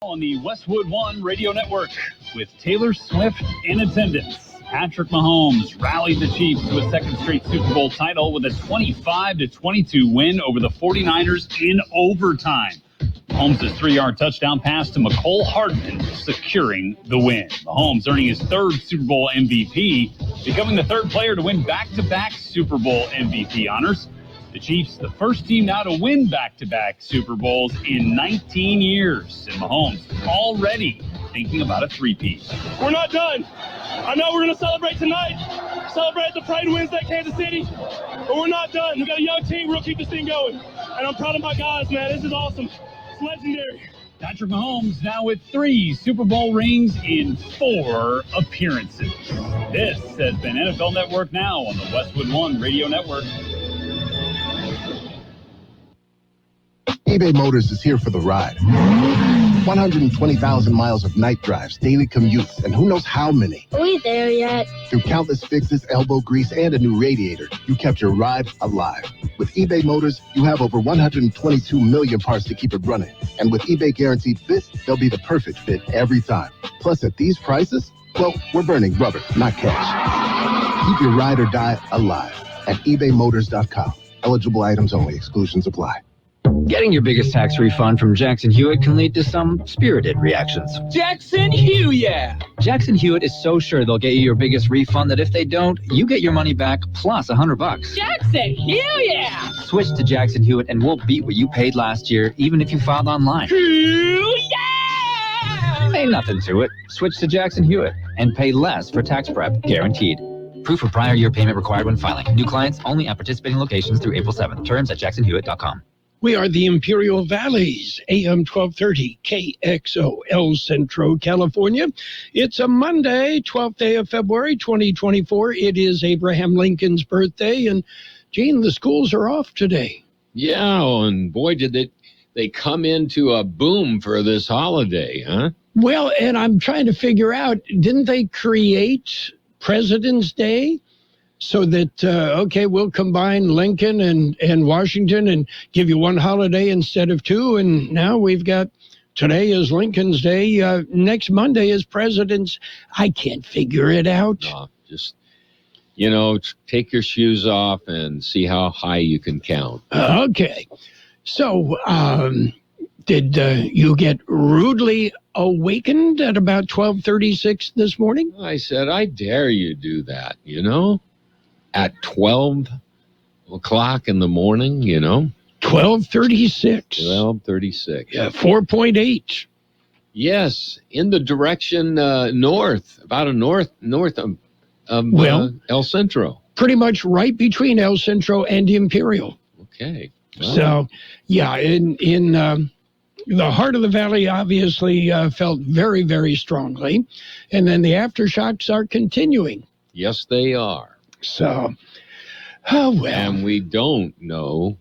On the Westwood One Radio Network with Taylor Swift in attendance. Patrick Mahomes rallied the Chiefs to a second straight Super Bowl title with a 25-22 win over the 49ers in overtime. Mahomes' 3-yard touchdown pass to McCole Hardman securing the win. Mahomes earning his third Super Bowl MVP, becoming the third player to win back-to-back Super Bowl MVP honors. The Chiefs, the first team now to win back-to-back Super Bowls in 19 years. And Mahomes already thinking about a three-peat. We're not done. I know we're going to celebrate tonight, celebrate the Pride Wednesday at Kansas City, but we're not done. We've got a young team. We're going to keep this thing going. And I'm proud of my guys, man. This is awesome. It's legendary. Patrick Mahomes now with 3 Super Bowl rings in 4 appearances. This has been NFL Network Now on the Westwood One Radio Network. eBay Motors is here for the ride. 120,000 miles of night drives, daily commutes, and who knows how many. Are we there yet? Through countless fixes, elbow grease, and a new radiator, you kept your ride alive. With eBay Motors, you have over 122 million parts to keep it running. And with eBay Guaranteed Fit, they'll be the perfect fit every time. Plus, at these prices, well, we're burning rubber, not cash. Keep your ride or die alive at ebaymotors.com. Eligible items only. Exclusions apply. Getting your biggest tax refund from Jackson Hewitt can lead to some spirited reactions. Jackson Hewitt! Jackson Hewitt is so sure they'll get you your biggest refund that if they don't, you get your money back plus $100. Jackson Hewitt! Switch to Jackson Hewitt and we'll beat what you paid last year, even if you filed online. Hewitt! Ain't nothing to it. Switch to Jackson Hewitt and pay less for tax prep, guaranteed. Proof of prior year payment required when filing. New clients only at participating locations through April 7th. Terms at jacksonhewitt.com. We are the Imperial Valleys, AM 1230, KXO, El Centro, California. It's a Monday, 12th day of February, 2024. It is Abraham Lincoln's birthday, and, Gene, the schools are off today. Yeah, and boy, did they come into a boom for this holiday, huh? Well, and I'm trying to figure out, didn't they create President's Day? So that, okay, we'll combine Lincoln and Washington and give you one holiday instead of 2. And now we've got, today is Lincoln's Day. Next Monday is President's. I can't figure it out. No, just, take your shoes off and see how high you can count. Okay. So, did you get rudely awakened at about 12:36 this morning? I said, I dare you do that, at 12 o'clock in the morning, 12:36. 12:36. Yeah, 4.8. Yes, in the direction north, about north of El Centro. Pretty much right between El Centro and Imperial. Okay. Wow. So, yeah, in the heart of the valley obviously felt very, very strongly. And then the aftershocks are continuing. Yes, they are. So, oh well. And we don't know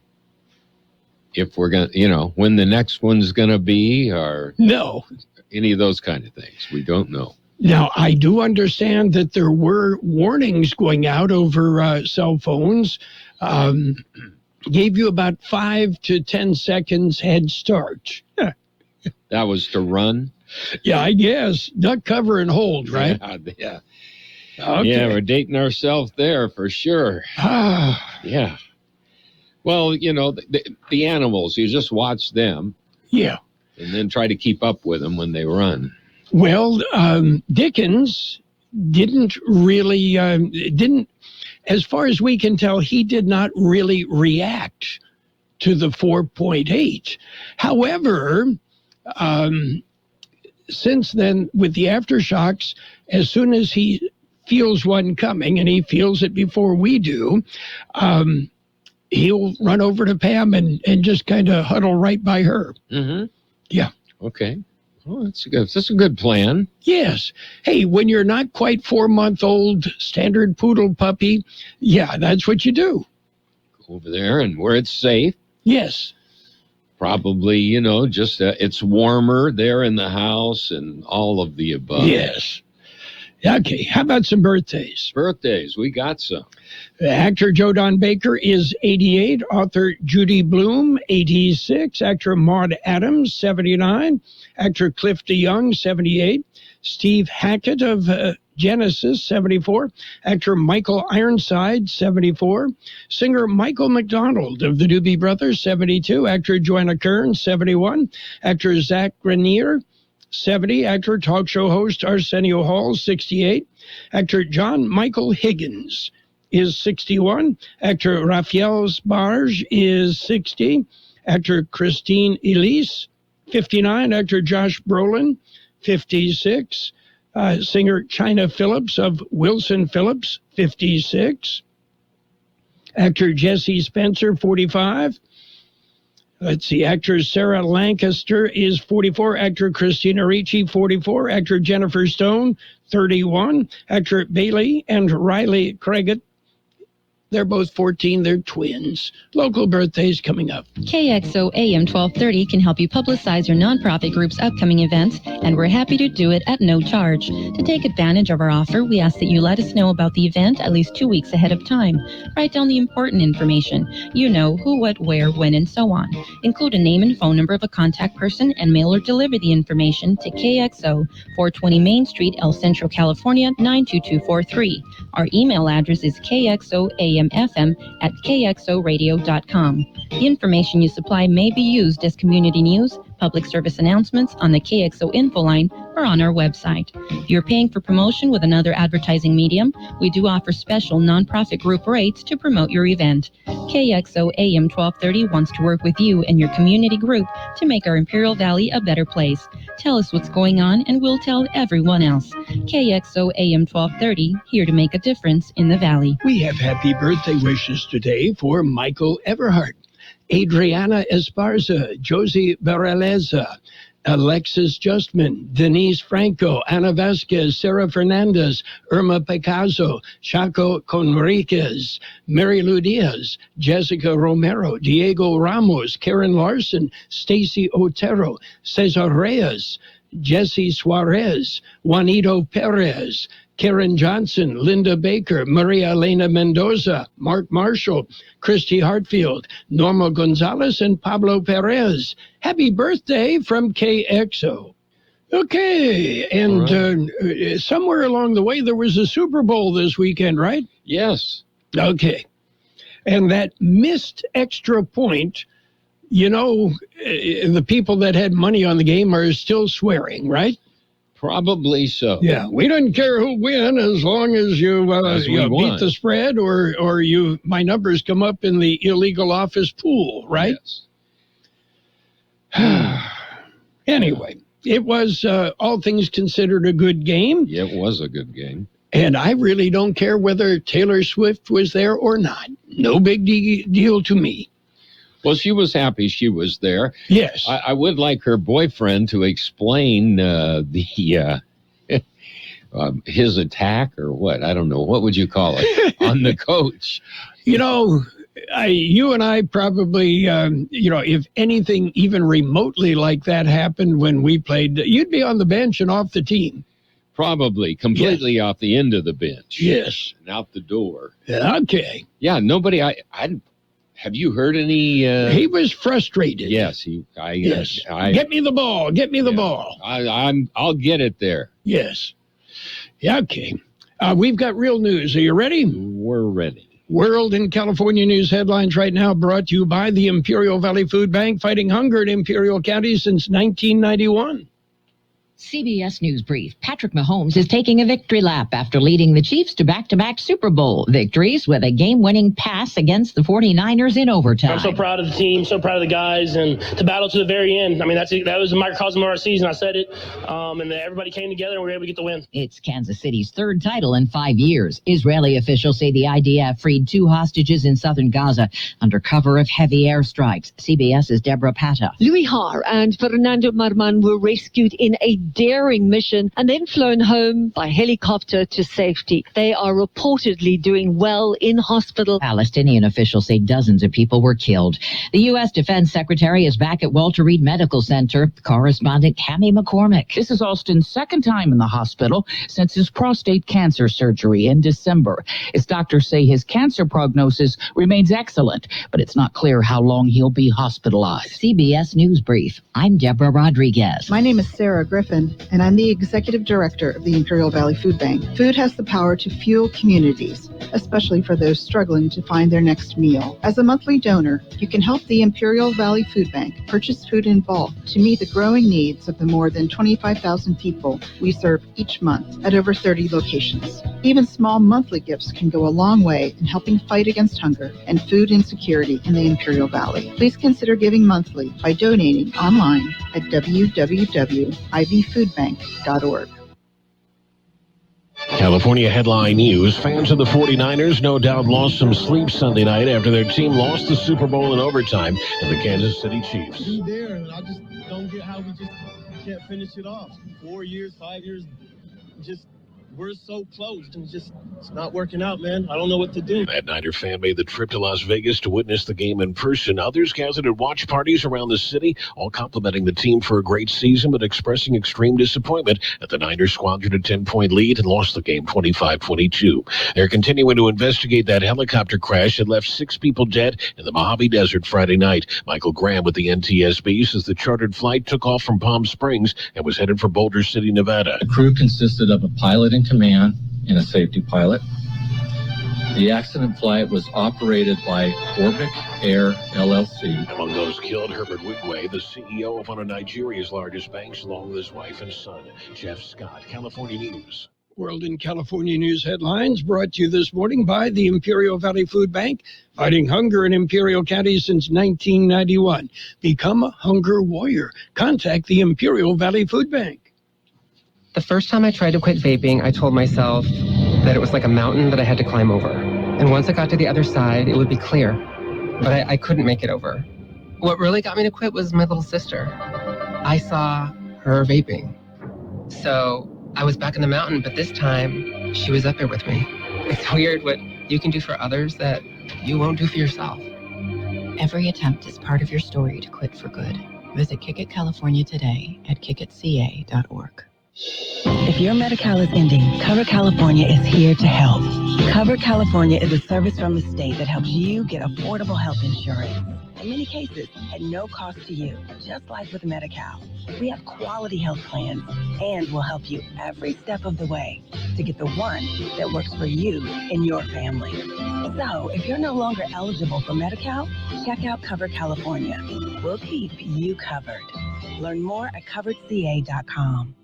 if we're going to, when the next one's going to be or no, any of those kind of things. We don't know. Now, I do understand that there were warnings going out over cell phones. Gave you about 5 to 10 seconds head start. That was to run? Yeah, I guess. Duck, cover, and hold, right? Yeah. Okay. Yeah, we're dating ourselves there for sure. Yeah. Well, the animals, you just watch them. Yeah. And then try to keep up with them when they run. Well, Dickens didn't really, as far as we can tell, he did not really react to the 4.8. However, since then, with the aftershocks, as soon as he feels one coming, and he feels it before we do, he'll run over to Pam and just kind of huddle right by her. Mm-hmm. Yeah. Okay. Well, that's a good plan. Yes. Hey, when you're not quite 4-month-old standard poodle puppy, yeah, that's what you do. Go over there and where it's safe. Yes. Probably, just it's warmer there in the house and all of the above. Yes. Okay, how about some birthdays? Birthdays, we got some. Actor Joe Don Baker is 88. Author Judy Blume, 86. Actor Maude Adams, 79. Actor Cliff DeYoung, 78. Steve Hackett of Genesis, 74. Actor Michael Ironside, 74. Singer Michael McDonald of the Doobie Brothers, 72. Actor Joanna Kern, 71. Actor Zach Grenier, 70. Actor, talk show host Arsenio Hall, 68. Actor John Michael Higgins is 61. Actor Rafael Sbarge is 60. Actor Christine Elise, 59. Actor Josh Brolin, 56. Singer China Phillips of Wilson Phillips, 56. Actor Jesse Spencer, 45. Let's see, actor Sarah Lancaster is 44. Actor Christina Ricci, 44. Actor Jennifer Stone, 31. Actor Bailey and Riley Craigett, they're both 14. They're twins. Local birthdays coming up. KXO AM 1230 can help you publicize your nonprofit group's upcoming events, and we're happy to do it at no charge. To take advantage of our offer, we ask that you let us know about the event at least 2 weeks ahead of time. Write down the important information. You know, who, what, where, when, and so on. Include a name and phone number of a contact person and mail or deliver the information to KXO, 420 Main Street, El Centro, California, 92243. Our email address is kxoamfm@kxoradio.com. The information you supply may be used as community news, public service announcements on the KXO info line, or on our website. If you're paying for promotion with another advertising medium, we do offer special nonprofit group rates to promote your event. KXO AM 1230 wants to work with you and your community group to make our Imperial Valley a better place. Tell us what's going on and we'll tell everyone else. KXO AM 1230, here to make a difference in the Valley. We have happy birthday wishes today for Michael Everhart, Adriana Esparza, Josie Barreleza, Alexis Justman, Denise Franco, Ana Vasquez, Sarah Fernandez, Irma Picasso, Chaco Conriquez, Mary Lou Diaz, Jessica Romero, Diego Ramos, Karen Larson, Stacy Otero, Cesar Reyes, Jesse Suarez, Juanito Perez, Karen Johnson, Linda Baker, Maria Elena Mendoza, Mark Marshall, Christy Hartfield, Norma Gonzalez, and Pablo Perez. Happy birthday from KXO. Okay, and somewhere along the way there was a Super Bowl this weekend, right? Yes. Okay. And that missed extra point, you know, the people that had money on the game are still swearing, right? Probably so. Yeah, we don't care who win as long as you, beat the spread or you my numbers come up in the illegal office pool, right? Yes. Anyway, it was all things considered a good game. Yeah, it was a good game. And I really don't care whether Taylor Swift was there or not. No big deal to me. Well, she was happy she was there. Yes. I would like her boyfriend to explain his attack or what. I don't know. What would you call it on the coach? You know, you and I probably, if anything even remotely like that happened when we played, you'd be on the bench and off the team. Probably completely off the end of the bench. Yes. And out the door. Okay. Yeah, nobody, have you heard any? He was frustrated. Yes, yes. Get me the ball. Get me the ball. I'll get it there. Yes. Yeah. Okay. We've got real news. Are you ready? We're ready. World and California news headlines right now brought to you by the Imperial Valley Food Bank, fighting hunger in Imperial County since 1991. CBS News Brief. Patrick Mahomes is taking a victory lap after leading the Chiefs to back-to-back Super Bowl victories with a game-winning pass against the 49ers in overtime. I'm so proud of the team, so proud of the guys, and to battle to the very end. I mean, that was a microcosm of our season. I said it, and everybody came together and we were able to get the win. It's Kansas City's third title in 5 years. Israeli officials say the IDF freed 2 hostages in southern Gaza under cover of heavy airstrikes. CBS's Deborah Pata. Louis Haar and Fernando Marman were rescued in a daring mission and then flown home by helicopter to safety. They are reportedly doing well in hospital. Palestinian officials say dozens of people were killed. The U.S. Defense Secretary is back at Walter Reed Medical Center. Correspondent Cammie McCormick. This is Austin's second time in the hospital since his prostate cancer surgery in December. His doctors say his cancer prognosis remains excellent, but it's not clear how long he'll be hospitalized. CBS News Brief. I'm Deborah Rodriguez. My name is Sarah Griffin, and I'm the Executive Director of the Imperial Valley Food Bank. Food has the power to fuel communities, especially for those struggling to find their next meal. As a monthly donor, you can help the Imperial Valley Food Bank purchase food in bulk to meet the growing needs of the more than 25,000 people we serve each month at over 30 locations. Even small monthly gifts can go a long way in helping fight against hunger and food insecurity in the Imperial Valley. Please consider giving monthly by donating online at www.ivfoodbank.org. California headline news. Fans of the 49ers no doubt lost some sleep Sunday night after their team lost the Super Bowl in overtime to the Kansas City Chiefs. Be there, and I just don't get how we just can't finish it off. 4 years, 5 years, we're so close, and it's not working out, man. I don't know what to do. That Niner fan made the trip to Las Vegas to witness the game in person. Others gathered at watch parties around the city, all complimenting the team for a great season, but expressing extreme disappointment that the Niners squandered a 10-point lead and lost the game 25-22. They're continuing to investigate that helicopter crash that left 6 people dead in the Mojave Desert Friday night. Michael Graham with the NTSB says the chartered flight took off from Palm Springs and was headed for Boulder City, Nevada. The crew consisted of a pilot in command and a safety pilot. The accident flight was operated by Orbic Air LLC. Among those killed, Herbert Wigwe, the CEO of one of Nigeria's largest banks, along with his wife and son. Jeff Scott, California News. World in California News headlines brought to you this morning by the Imperial Valley Food Bank, fighting hunger in Imperial County since 1991. Become a hunger warrior. Contact the Imperial Valley Food Bank. The first time I tried to quit vaping, I told myself that it was like a mountain that I had to climb over. And once I got to the other side, it would be clear. But I couldn't make it over. What really got me to quit was my little sister. I saw her vaping. So I was back in the mountain, but this time she was up there with me. It's weird what you can do for others that you won't do for yourself. Every attempt is part of your story to quit for good. Visit Kick It California today at kickitca.org. If your Medi-Cal is ending, Cover California is here to help. Cover California is a service from the state that helps you get affordable health insurance. In many cases, at no cost to you, just like with Medi-Cal. We have quality health plans, and we'll help you every step of the way to get the one that works for you and your family. So, if you're no longer eligible for Medi-Cal, check out Cover California. We'll keep you covered. Learn more at coveredca.com.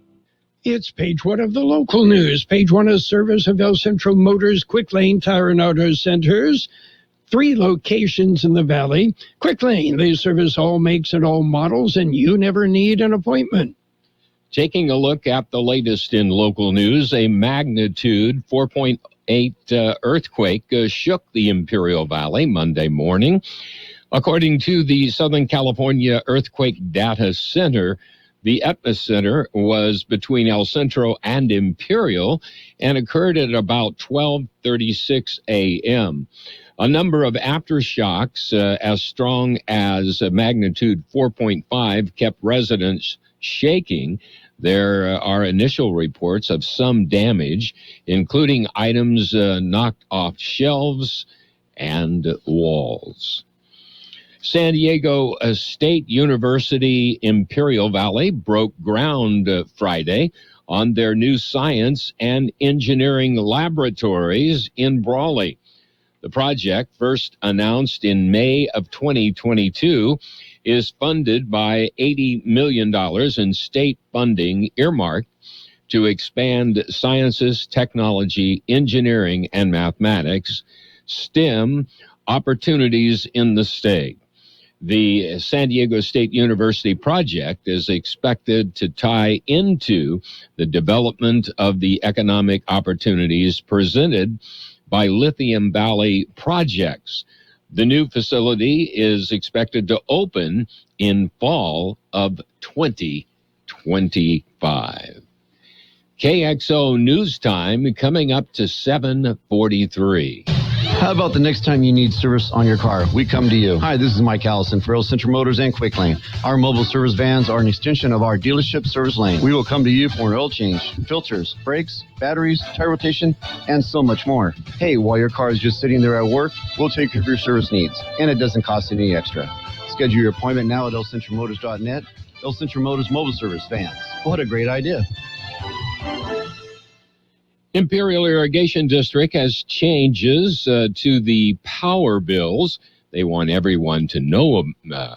It's page 1 of the local news. Page 1 is service of El Centro Motors Quick Lane Tire and Auto Centers. 3 locations in the valley. Quick Lane, they service all makes and all models, and you never need an appointment. Taking a look at the latest in local news, a magnitude 4.8 earthquake shook the Imperial Valley Monday morning. According to the Southern California Earthquake Data Center, the epicenter was between El Centro and Imperial and occurred at about 12:36 a.m. A number of aftershocks as strong as magnitude 4.5 kept residents shaking. There are initial reports of some damage, including items knocked off shelves and walls. San Diego State University Imperial Valley broke ground Friday on their new science and engineering laboratories in Brawley. The project, first announced in May of 2022, is funded by $80 million in state funding earmarked to expand sciences, technology, engineering, and mathematics, STEM, opportunities in the state. The San Diego State University project is expected to tie into the development of the economic opportunities presented by Lithium Valley projects. The new facility is expected to open in fall of 2020. 25. KXO News Time coming up to 7:43. How about the next time you need service on your car? We come to you. Hi, this is Mike Allison for Centro Motors and Quick Lane. Our mobile service vans are an extension of our dealership service lane. We will come to you for an oil change, filters, brakes, batteries, tire rotation, and so much more. Hey, while your car is just sitting there at work, we'll take care of your service needs, and it doesn't cost any extra. Schedule your appointment now at elcentromotors.net. El Centro Motors Mobile Service Vans. What a great idea. Imperial Irrigation District has changes to the power bills. They want everyone to know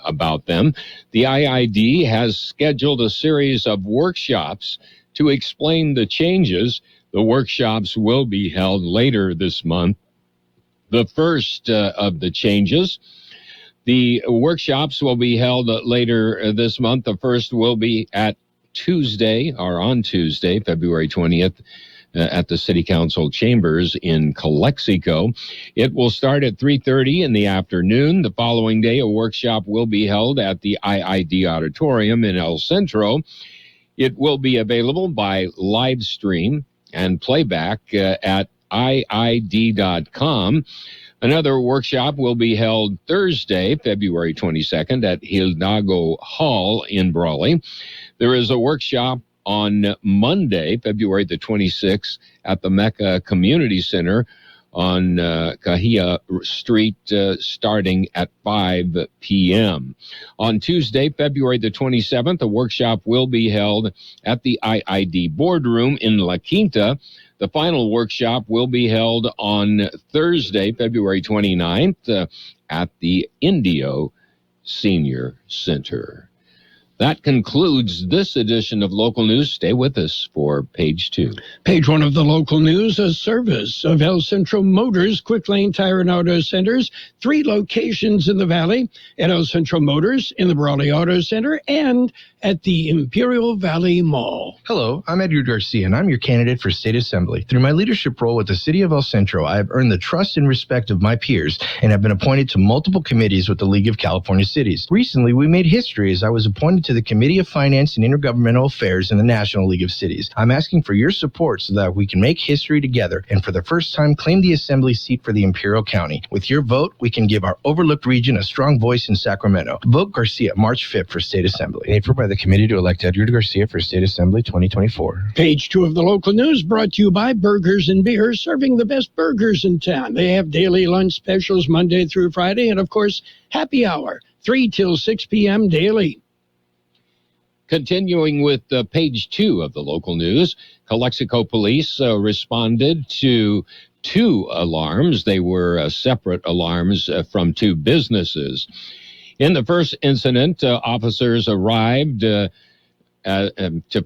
about them. The IID has scheduled a series of workshops to explain the changes. The workshops will be held later this month. The first of the changes, the workshops will be held later this month. The first will be on Tuesday, February 20th, at the City Council chambers in Calexico. It will start at 3:30 in the afternoon. The following day, a workshop will be held at the IID Auditorium in El Centro. It will be available by live stream and playback at iid.com. Another workshop will be held Thursday, February 22nd at Hidalgo Hall in Brawley. There is a workshop on Monday, February the 26th, at the Mecca Community Center on Kahia Street, starting at 5 p.m. On Tuesday, February the 27th, a workshop will be held at the IID Boardroom in La Quinta. The final workshop will be held on Thursday, February 29th, at the Indio Senior Center. That concludes this edition of Local News. Stay with us for Page 2. Page 1 of the Local News, a service of El Centro Motors, Quick Lane Tire and Auto Centers, 3 locations in the Valley, at El Centro Motors, in the Brawley Auto Center, and at the Imperial Valley Mall. Hello, I'm Edgar Garcia, and I'm your candidate for State Assembly. Through my leadership role with the City of El Centro, I have earned the trust and respect of my peers and have been appointed to multiple committees with the League of California Cities. Recently, we made history as I was appointed to the Committee of Finance and Intergovernmental Affairs in the National League of Cities. I'm asking for your support so that we can make history together and for the first time claim the Assembly seat for the Imperial County. With your vote, we can give our overlooked region a strong voice in Sacramento. Vote Garcia March 5th for State Assembly. Paid for by the Committee to elect Edgar Garcia for State Assembly 2024. Page 2 of the Local News brought to you by Burgers and Beer, serving the best burgers in town. They have daily lunch specials Monday through Friday, and of course, happy hour, 3 till 6 p.m. daily. Continuing with Page 2 of the Local News, Calexico Police responded to 2 alarms. They were separate alarms from 2 businesses. In the first incident, officers arrived to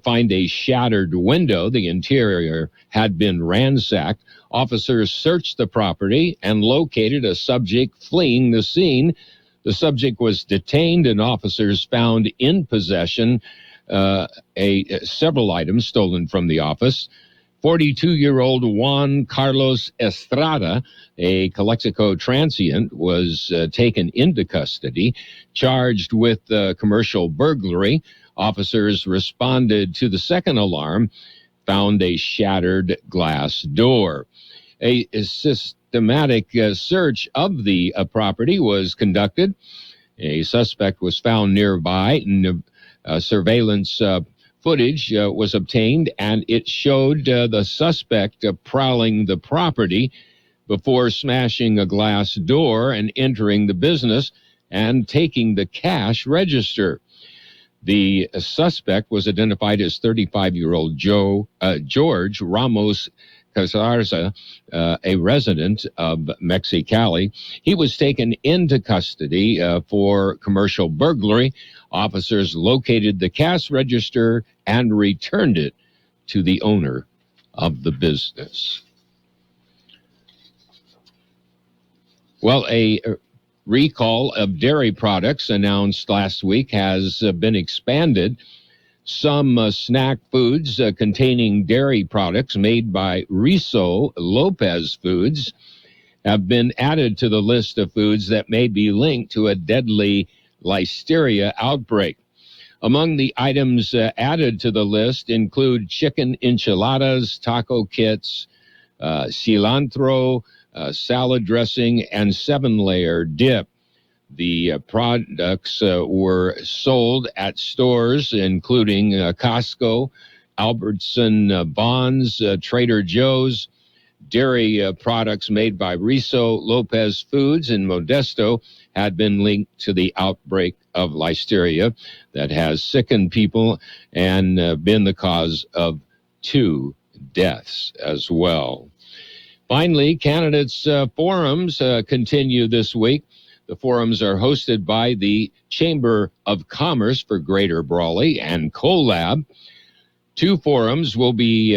find a shattered window. The interior had been ransacked. Officers searched the property and located a subject fleeing the scene. The subject was detained, and officers found in possession several items stolen from the office. 42-year-old Juan Carlos Estrada, a Calexico transient, was taken into custody, charged with commercial burglary. Officers responded to the second alarm, found a shattered glass door. A systematic search of the property was conducted. A suspect was found nearby, and surveillance footage was obtained, and it showed the suspect prowling the property before smashing a glass door and entering the business and taking the cash register. The suspect was identified as 35-year-old George Ramos Casarza, a resident of Mexicali. He was taken into custody for commercial burglary. Officers located the cash register and returned it to the owner of the business. Well, a recall of dairy products announced last week has been expanded. Some snack foods containing dairy products made by Riso Lopez Foods have been added to the list of foods that may be linked to a deadly listeria outbreak. Among the items added to the list include chicken enchiladas, taco kits, cilantro, salad dressing, and 7-layer dip. The products were sold at stores including Costco, Albertson Bonds, Trader Joe's. Dairy products made by Riso Lopez Foods in Modesto had been linked to the outbreak of listeria that has sickened people and been the cause of 2 deaths as well. Finally, candidates' forums continue this week. The forums are hosted by the Chamber of Commerce for Greater Brawley and CoLab. 2 forums will be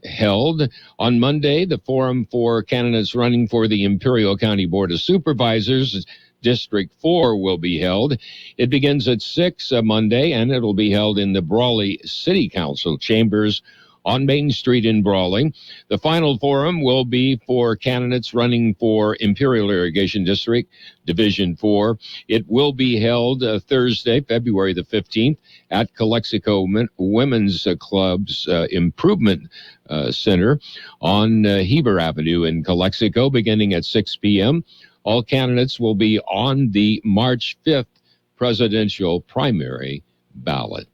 held. On Monday, the forum for candidates running for the Imperial County Board of Supervisors, District 4, will be held. It begins at 6 Monday, and it'll be held in the Brawley City Council chambers on Main Street in Brawley. The final forum will be for candidates running for Imperial Irrigation District, Division 4. It will be held Thursday, February the 15th, at Calexico Women's Club's Improvement Center on Heber Avenue in Calexico, beginning at 6 p.m. All candidates will be on the March 5th presidential primary ballot.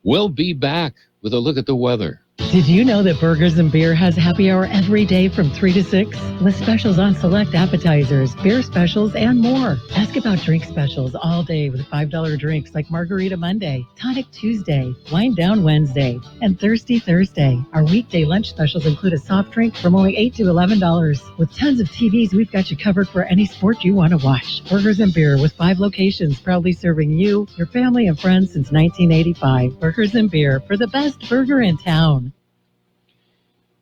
We'll be back with a look at the weather. Did you know that Burgers and Beer has happy hour every day from 3 to 6? With specials on select appetizers, beer specials, and more. Ask about drink specials all day with $5 drinks like Margarita Monday, Tonic Tuesday, Wind Down Wednesday, and Thirsty Thursday. Our weekday lunch specials include a soft drink from only $8 to $11. With tons of TVs, we've got you covered for any sport you want to watch. Burgers and Beer with 5 locations, proudly serving you, your family, and friends since 1985. Burgers and Beer for the best burger in town.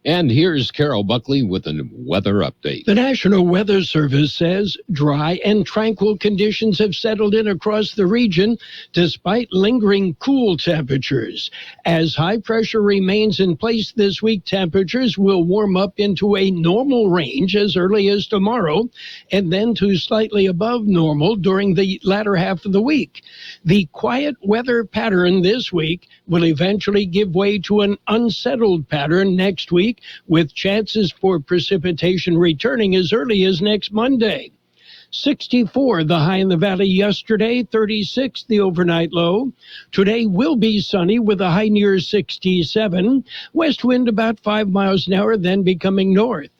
And here's Carroll Buckley with a weather update. The National Weather Service says dry and tranquil conditions have settled in across the region despite lingering cool temperatures. As high pressure remains in place this week, temperatures will warm up into a normal range as early as tomorrow and then to slightly above normal during the latter half of the week. The quiet weather pattern this week will eventually give way to an unsettled pattern next week, with chances for precipitation returning as early as next Monday. 64 the high in the valley yesterday, 36 the overnight low. Today will be sunny with a high near 67. West wind about 5 miles an hour, then becoming north.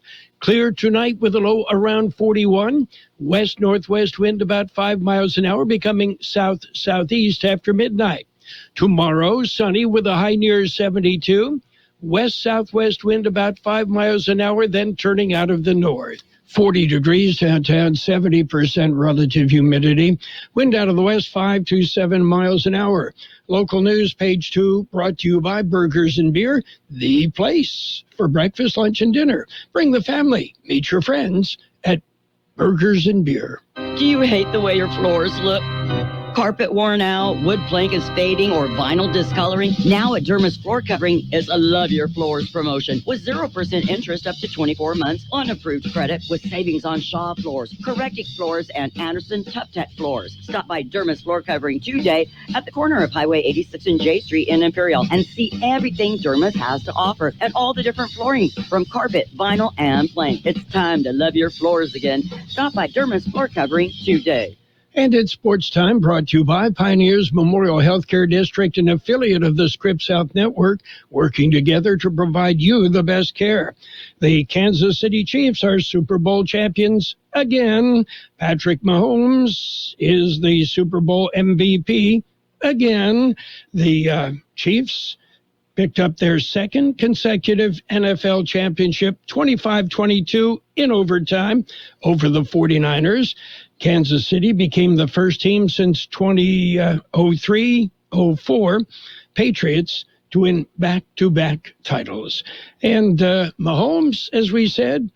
Clear tonight with a low around 41. West-northwest wind about 5 miles an hour, becoming south-southeast after midnight. Tomorrow, sunny with a high near 72. West-southwest wind about 5 miles an hour, then turning out of the north. 40 degrees downtown, 70% relative humidity. Wind out of the west 5 to 7 miles an hour. Local news, page 2, brought to you by Burgers and Beer, the place for breakfast, lunch, and dinner. Bring the family. Meet your friends at Burgers and Beer. Do you hate the way your floors look? Carpet worn out, wood plank is fading, or vinyl discoloring? Now at Derma's Floor Covering is a Love Your Floors promotion with 0% interest up to 24 months on approved credit with savings on Shaw Floors, Correctic Floors, and Anderson Tough Tech Floors. Stop by Derma's Floor Covering today at the corner of Highway 86 and J Street in Imperial and see everything Derma's has to offer and all the different flooring from carpet, vinyl, and plank. It's time to love your floors again. Stop by Derma's Floor Covering today. And it's Sports Time, brought to you by Pioneers Memorial Healthcare District, an affiliate of the Scripps South Network, working together to provide you the best care. The Kansas City Chiefs are Super Bowl champions again. Patrick Mahomes is the Super Bowl MVP again. The Chiefs picked up their second consecutive NFL championship, 25-22 in overtime over the 49ers. Kansas City became the first team since 2003-04 Patriots to win back-to-back titles. And Mahomes, as we said,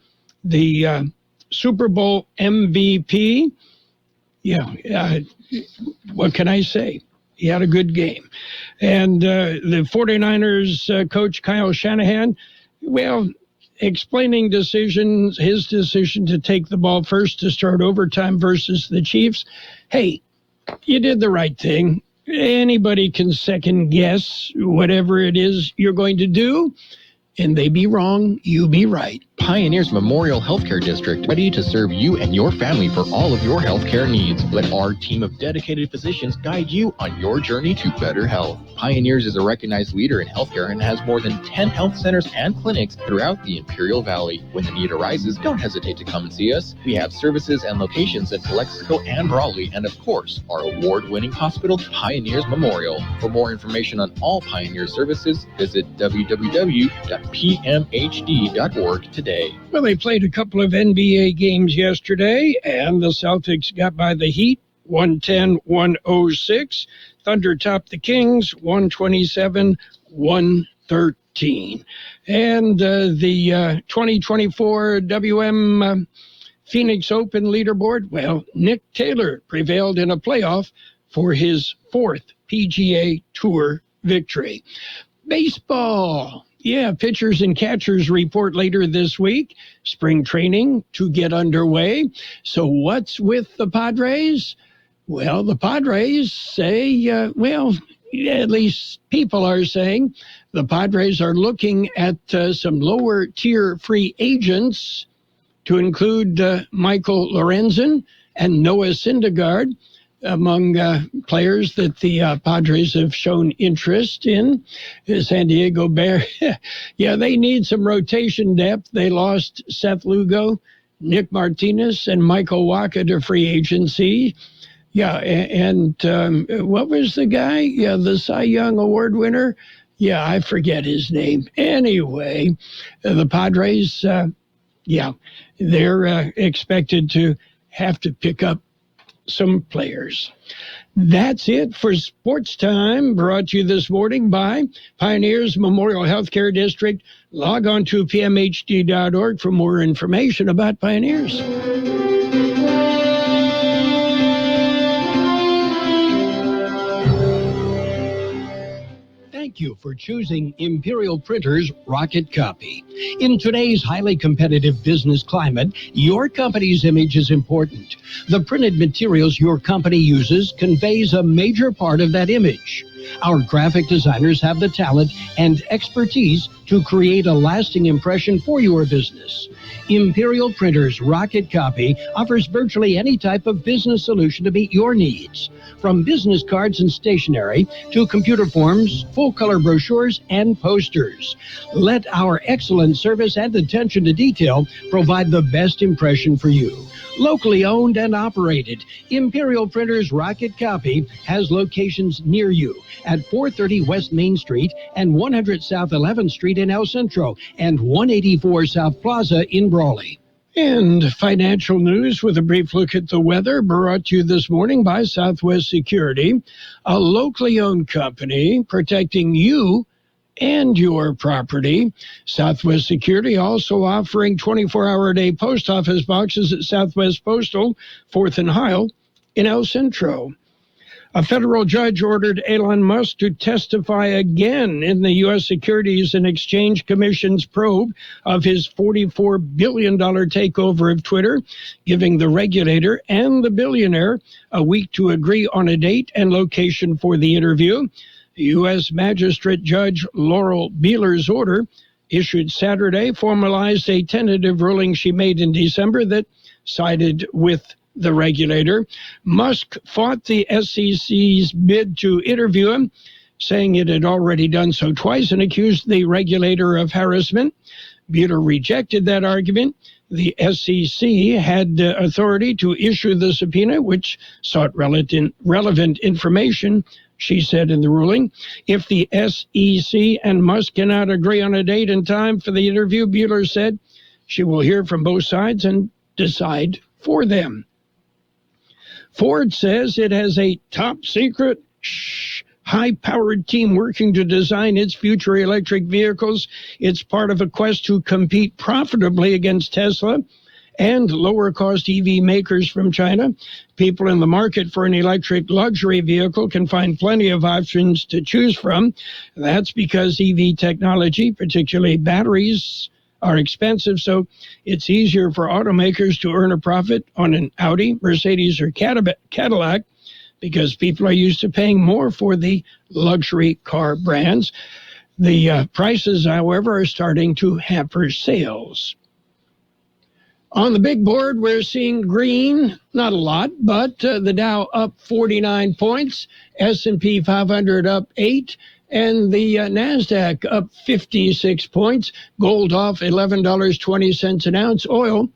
the Super Bowl MVP, what can I say? He had a good game. And the 49ers coach Kyle Shanahan, explaining his decision to take the ball first to start overtime versus the Chiefs. Hey, you did the right thing. Anybody can second guess whatever it is you're going to do, and they be wrong, you be right. Pioneers Memorial Healthcare District, ready to serve you and your family for all of your healthcare needs. Let our team of dedicated physicians guide you on your journey to better health. Pioneers is a recognized leader in healthcare and has more than 10 health centers and clinics throughout the Imperial Valley. When the need arises, don't hesitate to come and see us. We have services and locations in Calexico and Brawley, and of course, our award-winning hospital, Pioneers Memorial. For more information on all Pioneer services, visit www.pmhd.org today. Well, they played a couple of NBA games yesterday, and the Celtics got by the Heat, 110-106. Thunder topped the Kings, 127-113. And the 2024 WM Phoenix Open leaderboard, well, Nick Taylor prevailed in a playoff for his 4th PGA Tour victory. Baseball. Yeah, pitchers and catchers report later this week. Spring training to get underway. So what's with the Padres? Well, the Padres say, at least people are saying, the Padres are looking at some lower tier free agents to include Michael Lorenzen and Noah Syndergaard among players that the Padres have shown interest in. San Diego Bears, yeah, they need some rotation depth. They lost Seth Lugo, Nick Martinez, and Michael Wacha to free agency. Yeah, and what was the guy? Yeah, the Cy Young Award winner. Yeah, I forget his name. Anyway, the Padres, they're expected to have to pick up some players. That's it for Sports Time, brought to you this morning by Pioneers Memorial Healthcare District. Log on to pmhd.org for more information about Pioneers. Thank you for choosing Imperial Printers Rocket Copy. In today's highly competitive business climate, your company's image is important. The printed materials your company uses conveys a major part of that image. Our graphic designers have the talent and expertise to create a lasting impression for your business. Imperial Printers Rocket Copy offers virtually any type of business solution to meet your needs, from business cards and stationery to computer forms, full-color brochures, and posters. Let our excellent service and attention to detail provide the best impression for you. Locally owned and operated, Imperial Printers Rocket Copy has locations near you at 430 West Main Street and 100 South 11th Street in El Centro and 184 South Plaza in Brawley. And financial news with a brief look at the weather, brought to you this morning by Southwest Security, a locally owned company protecting you and your property. Southwest Security also offering 24-hour-a-day post office boxes at Southwest Postal, 4th and Heil in El Centro. A federal judge ordered Elon Musk to testify again in the U.S. Securities and Exchange Commission's probe of his $44 billion takeover of Twitter, giving the regulator and the billionaire a week to agree on a date and location for the interview. U.S. Magistrate Judge Laurel Beeler's order, issued Saturday, formalized a tentative ruling she made in December that sided with the regulator. Musk fought the SEC's bid to interview him, saying it had already done so twice, and accused the regulator of harassment. Beeler rejected that argument. The SEC had authority to issue the subpoena, which sought relevant information, she said in the ruling. If the SEC and Musk cannot agree on a date and time for the interview, Beeler said she will hear from both sides and decide for them. Ford says it has a top-secret, high-powered team working to design its future electric vehicles. It's part of a quest to compete profitably against Tesla and lower-cost EV makers from China. People in the market for an electric luxury vehicle can find plenty of options to choose from. That's because EV technology, particularly batteries, are expensive, so it's easier for automakers to earn a profit on an Audi, Mercedes, or Cadillac because people are used to paying more for the luxury car brands. The prices, however, are starting to hamper sales. On the big board, we're seeing green, not a lot, but the Dow up 49 points, S&P 500 up 8, and the NASDAQ up 56 points. Gold off $11.20 an ounce. Oil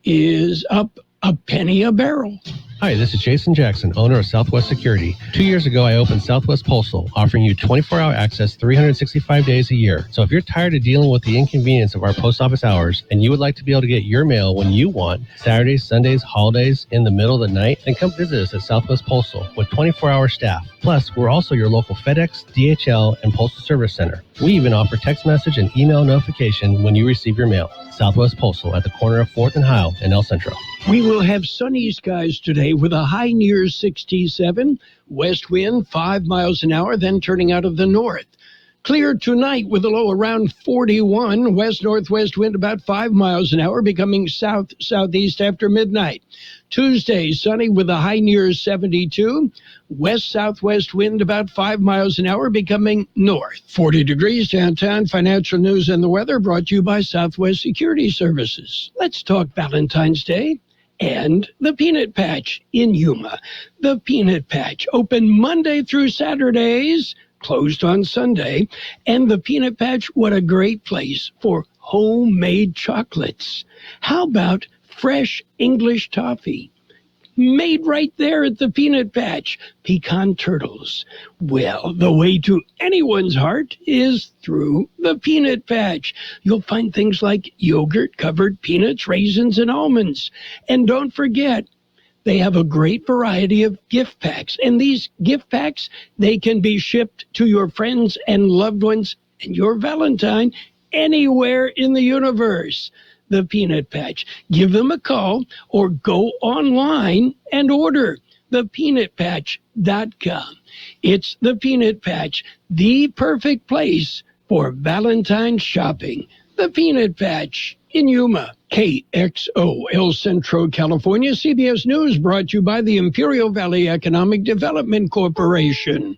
is up a penny a barrel. Hi, this is Jason Jackson, owner of Southwest Security. 2 years ago, I opened Southwest Postal, offering you 24-hour access 365 days a year. So if you're tired of dealing with the inconvenience of our post office hours and you would like to be able to get your mail when you want, Saturdays, Sundays, holidays, in the middle of the night, then come visit us at Southwest Postal with 24-hour staff. Plus, we're also your local FedEx, DHL, and Postal Service Center. We even offer text message and email notification when you receive your mail. Southwest Postal at the corner of 4th and Heil in El Centro. We will have sunny skies today with a high near 67, west wind 5 miles an hour, then turning out of the north. Clear tonight with a low around 41, west-northwest wind about 5 miles an hour, becoming south-southeast after midnight. Tuesday, sunny with a high near 72, west-southwest wind about 5 miles an hour, becoming north. 40 degrees downtown. Financial news and the weather brought to you by Southwest Security Services. Let's talk Valentine's Day and the Peanut Patch in Yuma. The Peanut Patch, open Monday through Saturdays, closed on Sunday. And the Peanut Patch, what a great place for homemade chocolates. How about fresh English toffee? Made right there at the Peanut Patch. Pecan turtles. Well, the way to anyone's heart is through the Peanut Patch. You'll find things like yogurt-covered peanuts, raisins, and almonds. And don't forget, they have a great variety of gift packs. And these gift packs, they can be shipped to your friends and loved ones and your Valentine anywhere in the universe. The Peanut Patch. Give them a call or go online and order thepeanutpatch.com. It's the Peanut Patch, the perfect place for Valentine's shopping. The Peanut Patch in Yuma. KXO, El Centro, California. CBS News brought to you by the Imperial Valley Economic Development Corporation.